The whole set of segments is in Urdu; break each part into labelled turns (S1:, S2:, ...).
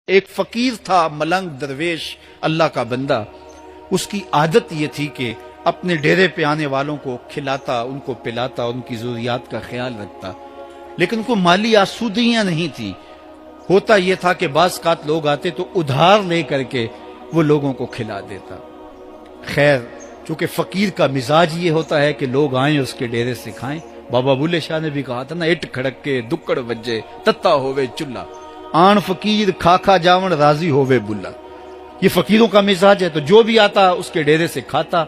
S1: ایک فقیر تھا، ملنگ درویش، اللہ کا بندہ. اس کی عادت یہ تھی کہ اپنے ڈیرے پہ آنے والوں کو کھلاتا، ان کو پلاتا، ان کی ضروریات کا خیال رکھتا، لیکن کو مالی آسودگیاں نہیں تھی. ہوتا یہ تھا کہ بعض اوقات لوگ آتے تو ادھار لے کر کے وہ لوگوں کو کھلا دیتا. خیر، چونکہ فقیر کا مزاج یہ ہوتا ہے کہ لوگ آئیں اس کے ڈیرے سے کھائیں. بابا بلے شاہ نے بھی کہا تھا نا، اٹ کھڑک کے دکڑ بجے تتا ہووے چلہ، آن فقیر کھا کھا جاون راضی ہووے بلا. یہ فقیروں کا مزاج ہے. تو جو بھی آتا اس کے ڈیرے سے کھاتا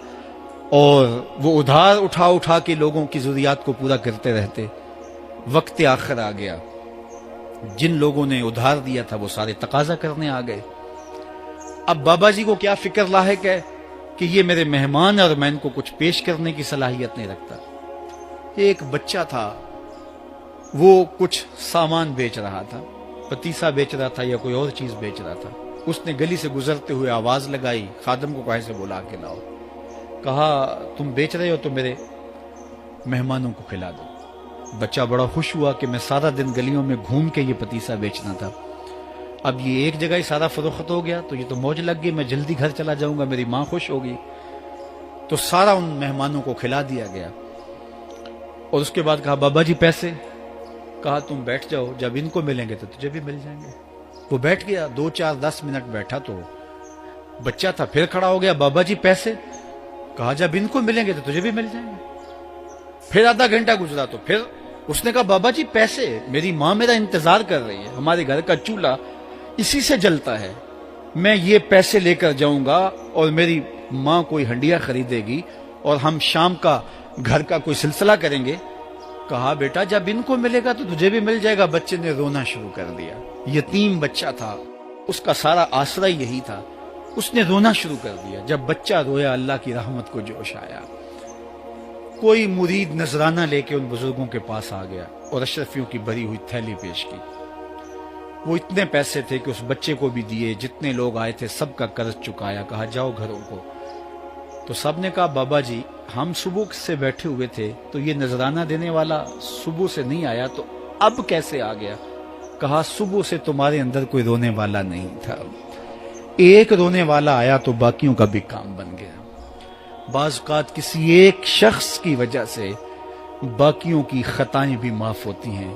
S1: اور وہ ادھار اٹھا اٹھا کے لوگوں کی ضروریات کو پورا کرتے رہتے. وقت آخر آ گیا، جن لوگوں نے ادھار دیا تھا وہ سارے تقاضا کرنے آ گئے. اب بابا جی کو کیا فکر لاحق ہے کہ یہ میرے مہمان اور میں ان کو کچھ پیش کرنے کی صلاحیت نہیں رکھتا. ایک بچہ تھا، وہ کچھ سامان بیچ رہا تھا، پتیسا بیچ رہا تھا یا کوئی اور چیز بیچ رہا تھا. اس نے گلی سے گزرتے ہوئے آواز لگائی، خادم کو کہے سے بلا کے لاؤ. کہا تم بیچ رہے ہو تو میرے مہمانوں کو کھلا دو. بچہ بڑا خوش ہوا کہ میں سارا دن گلیوں میں گھوم کے یہ پتیسا بیچنا تھا، اب یہ ایک جگہ ہی سارا فروخت ہو گیا تو یہ تو موج لگ گئی، میں جلدی گھر چلا جاؤں گا، میری ماں خوش ہوگی. تو سارا ان مہمانوں کو کھلا دیا گیا. اور اس کے بعد کہا بابا جی پیسے؟ کہا تم بیٹھ جاؤ، جب ان کو ملیں گے تو تجھے بھی مل جائیں گے. وہ بیٹھ گیا، 2 4 10 منٹ بیٹھا تو بچہ تھا پھر کھڑا ہو گیا، بابا جی پیسے؟ کہا جب ان کو ملیں گے تو تجھے بھی مل جائیں گے. پھر آدھا گھنٹہ گزرا تو پھر اس نے کہا بابا جی پیسے؟ میری ماں میرا انتظار کر رہی ہے، ہمارے گھر کا چولہا اسی سے جلتا ہے، میں یہ پیسے لے کر جاؤں گا اور میری ماں کوئی ہنڈیا خریدے گی اور ہم شام کا گھر کا کوئی سلسلہ کریں گے. کہا بیٹا جب ان کو ملے گا تو تجھے بھی مل جائے گا. بچے نے رونا شروع کر دیا. یتیم بچہ تھا، اس کا سارا آسرا یہی تھا. اس نے رونا شروع کر دیا. جب بچہ رویا اللہ کی رحمت کو جوش آیا. کوئی مرید نذرانہ لے کے ان بزرگوں کے پاس آ گیا اور اشرفیوں کی بھری ہوئی تھیلی پیش کی. وہ اتنے پیسے تھے کہ اس بچے کو بھی دیے، جتنے لوگ آئے تھے سب کا قرض چکایا. کہا جاؤ گھروں کو. تو سب نے کہا بابا جی ہم صبح سے بیٹھے ہوئے تھے تو یہ نذرانہ دینے والا صبح سے نہیں آیا تو اب کیسے آ گیا؟ کہا صبح سے تمہارے اندر کوئی رونے والا نہیں تھا، ایک رونے والا آیا تو باقیوں کا بھی کام بن گیا. بعض اوقات کسی ایک شخص کی وجہ سے باقیوں کی خطائیں بھی معاف ہوتی ہیں.